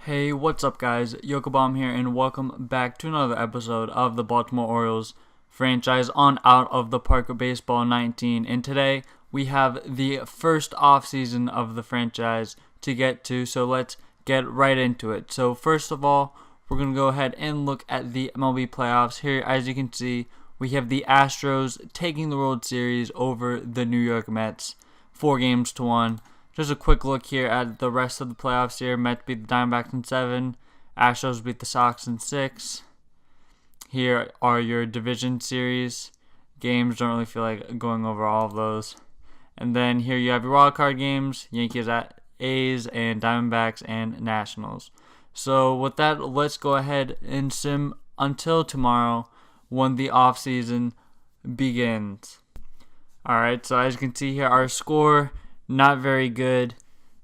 Hey, what's up guys? Yokobom here and welcome back to another episode of the Baltimore Orioles franchise on Out of the Park Baseball 19. And today we have the first offseason of the franchise to get to, so let's get right into it. So first of all, we're going to go ahead and look at the MLB playoffs. Here, as you can see, we have the Astros taking the World Series over the New York Mets, 4-1. Just a quick look here at the rest of the playoffs here. Mets beat the Diamondbacks in 7. Astros beat the Sox in 6. Here are your division series games. Don't really feel like going over all of those. And then here you have your wild card games. Yankees at A's and Diamondbacks and Nationals. So with that, let's go ahead and sim until tomorrow when the offseason begins. Alright, so as you can see here, our score, not very good.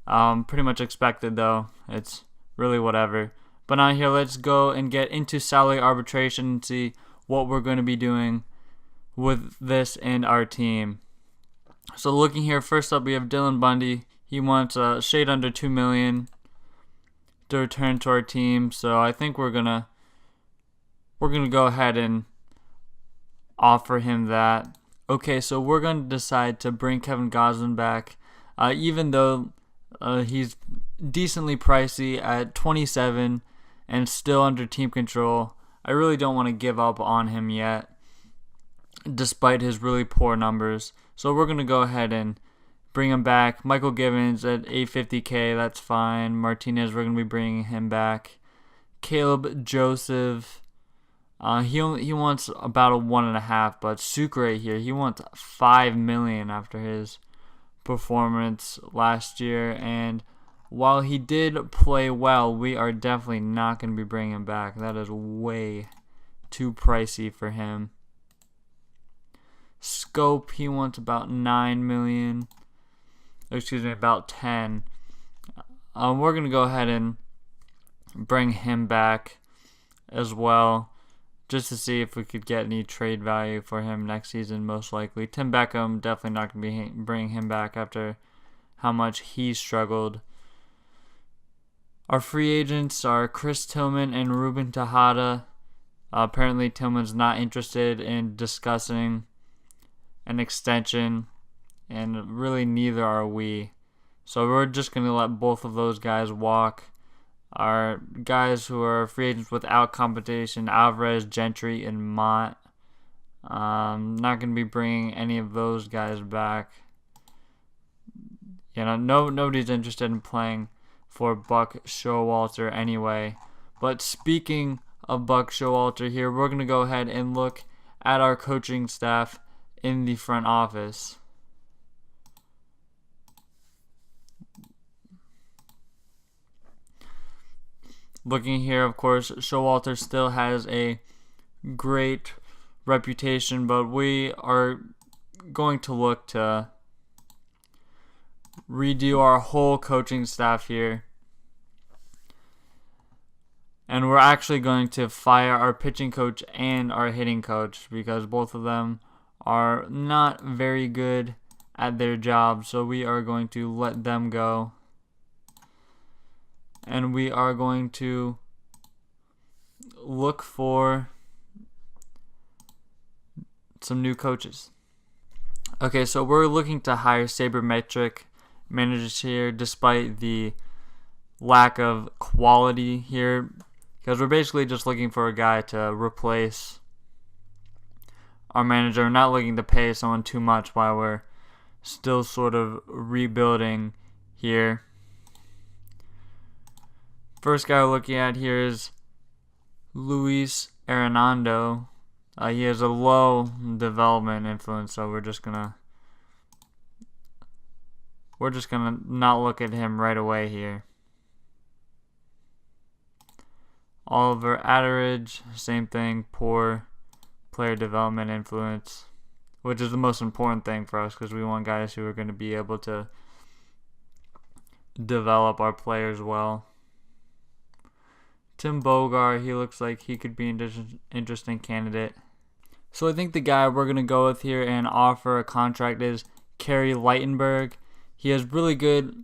Pretty much expected though. It's really whatever. But now here, let's go and get into salary arbitration and see what we're going to be doing with this and our team. So looking here, first up we have Dylan Bundy. He wants a shade under $2 million to return to our team. So I think we're gonna go ahead and offer him that. Okay, so we're going to decide to bring Kevin Gausman back. Even though he's decently pricey at 27 and still under team control, I really don't want to give up on him yet, despite his really poor numbers. So we're going to go ahead and bring him back. Michael Givens at $850K, that's fine. Martinez, we're going to be bringing him back. Caleb Joseph, he wants about a 1.5, but Sucre here, he wants $5 million after his performance last year, and while he did play well, we are definitely not going to be bringing him back. That is way too pricey for him. Scope, he wants about $9 million. Excuse me, about 10. We're going to go ahead and bring him back as well, just to see if we could get any trade value for him next season, most likely. Tim Beckham, definitely not going to be bringing him back after how much he struggled. Our free agents are Chris Tillman and Ruben Tejada. Apparently Tillman's not interested in discussing an extension, and really neither are we. So we're just going to let both of those guys walk. Our guys who are free agents without competition, Alvarez, Gentry, and Mott. Not going to be bringing any of those guys back. Nobody's interested in playing for Buck Showalter anyway. But speaking of Buck Showalter here, we're going to go ahead and look at our coaching staff in the front office. Looking here, of course, Showalter still has a great reputation, but we are going to look to redo our whole coaching staff here. And we're actually going to fire our pitching coach and our hitting coach because both of them are not very good at their job. So we are going to let them go. And we are going to look for some new coaches. Okay, so we're looking to hire sabermetric managers here despite the lack of quality here, because we're basically just looking for a guy to replace our manager. We're not looking to pay someone too much while we're still sort of rebuilding here. First guy we're looking at here is Luis Arenado. He has a low development influence, so we're just gonna not look at him right away here. Oliver Atteridge, same thing, poor player development influence, which is the most important thing for us because we want guys who are going to be able to develop our players well. Tim Bogar, he looks like he could be an interesting candidate. So I think the guy we're going to go with here and offer a contract is Kerry Lightenberg. He has really good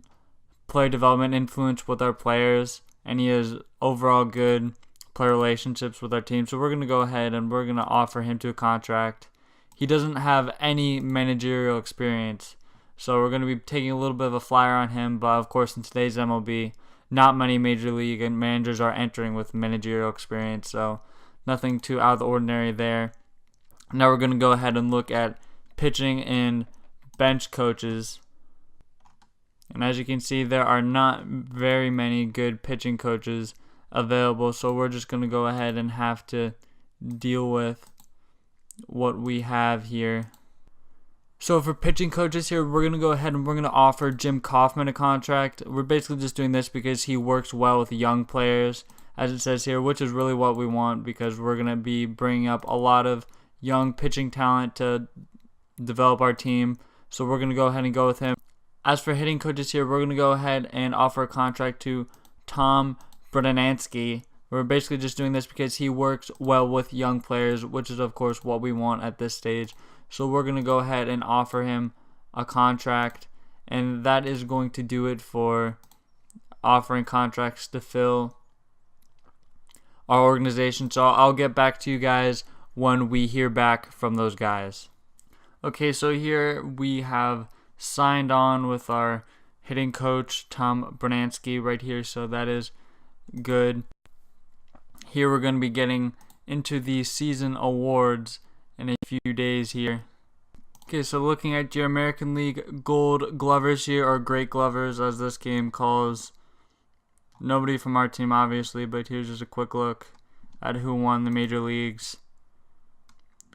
player development influence with our players, and he has overall good player relationships with our team. So we're going to go ahead and we're going to offer him to a contract. He doesn't have any managerial experience, so we're going to be taking a little bit of a flyer on him. But of course, in today's MLB, not many major league managers are entering with managerial experience, so nothing too out of the ordinary there. Now we're going to go ahead and look at pitching and bench coaches. And as you can see, there are not very many good pitching coaches available, so we're just going to go ahead and have to deal with what we have here. So for pitching coaches here, we're going to go ahead and we're going to offer Jim Kaufman a contract. We're basically just doing this because he works well with young players, as it says here, which is really what we want, because we're going to be bringing up a lot of young pitching talent to develop our team. So we're going to go ahead and go with him. As for hitting coaches here, we're going to go ahead and offer a contract to Tom Brudnansky. We're basically just doing this because he works well with young players, which is, of course, what we want at this stage. So we're going to go ahead and offer him a contract, and that is going to do it for offering contracts to fill our organization. So I'll get back to you guys when we hear back from those guys. Okay, so here we have signed on with our hitting coach, Tom Brudnansky, right here, so that is good. Here we're going to be getting into the season awards in a few days here. Okay, so looking at your American League Gold Glovers here, or Great Glovers as this game calls. Nobody from our team obviously, but here's just a quick look at who won the major leagues.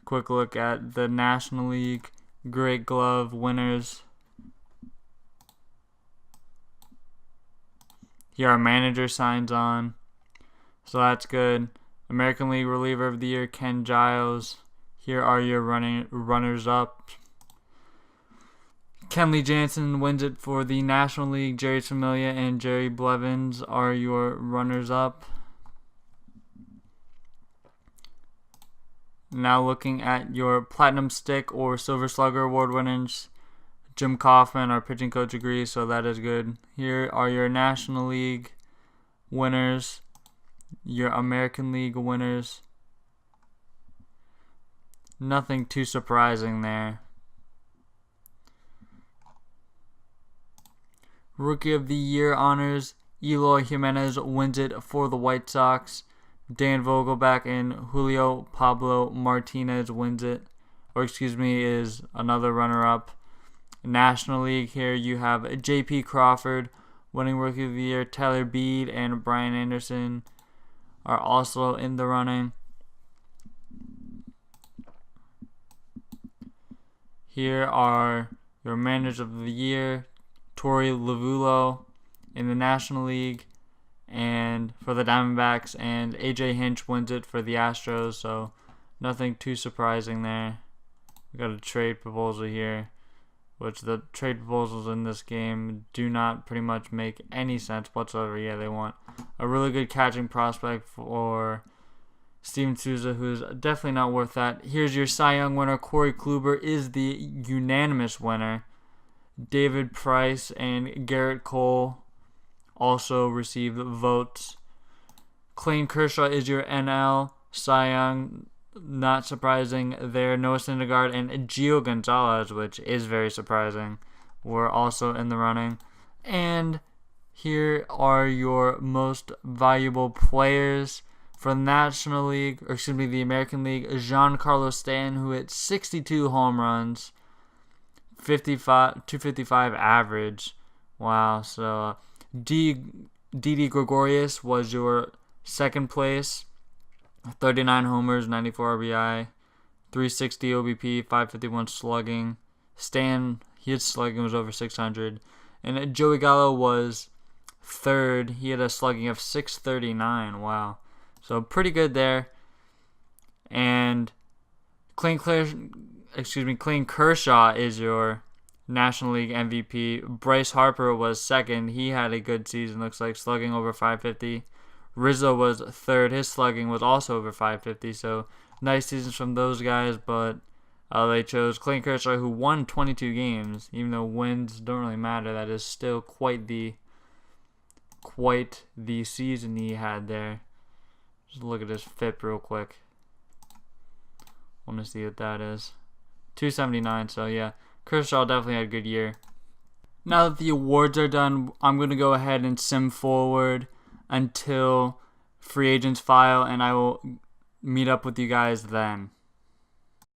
Quick look at the National League Great Glove winners. Here our manager signs on, so that's good. American League Reliever of the Year, Ken Giles. Here are your runners-up. Kenley Jansen wins it for the National League. Jerry Familia and Jerry Blevins are your runners-up. Now looking at your Platinum Stick or Silver Slugger Award winners. Jim Kaufman, our pitching coach, agrees, so that is good. Here are your National League winners, your American League winners. Nothing too surprising there. Rookie of the Year honors, Eloy Jimenez wins it for the White Sox. Dan Vogelbach and Julio Pablo Martinez wins it, is another runner-up. National League here you have J.P. Crawford winning Rookie of the Year. Tyler Beede and Brian Anderson are also in the running. Here are your Managers of the Year. Torey Lovullo in the National League and for the Diamondbacks, and AJ Hinch wins it for the Astros, so nothing too surprising there. We got a trade proposal here, which the trade proposals in this game do not pretty much make any sense whatsoever. Yeah, they want a really good catching prospect for Steven Souza, who's definitely not worth that. Here's your Cy Young winner. Corey Kluber is the unanimous winner. David Price and Garrett Cole also received votes. Clayton Kershaw is your NL Cy Young. Not surprising there. Noah Syndergaard and Gio Gonzalez, which is very surprising, were also in the running. And here are your most valuable players for the National League, the American League. Giancarlo Stanton, who hit 62 home runs, 255 average. Wow. So Didi Gregorius was your second place. 39 homers, 94 RBI, 360 OBP, 551 slugging. His slugging was over 600. And Joey Gallo was third. He had a slugging of 639. Wow. So pretty good there. And Clayton Kershaw is your National League MVP. Bryce Harper was second. He had a good season, looks like, slugging over 550. Rizzo was third. His slugging was also over 550. So nice seasons from those guys, but they chose Clayton Kershaw, who won 22 games. Even though wins don't really matter, that is still quite the quite the season he had there. Just look at his FIP real quick. Want to see what that is. 279, so yeah. Kershaw definitely had a good year. Now that the awards are done, I'm going to go ahead and sim forward until free agents file, and I will meet up with you guys then.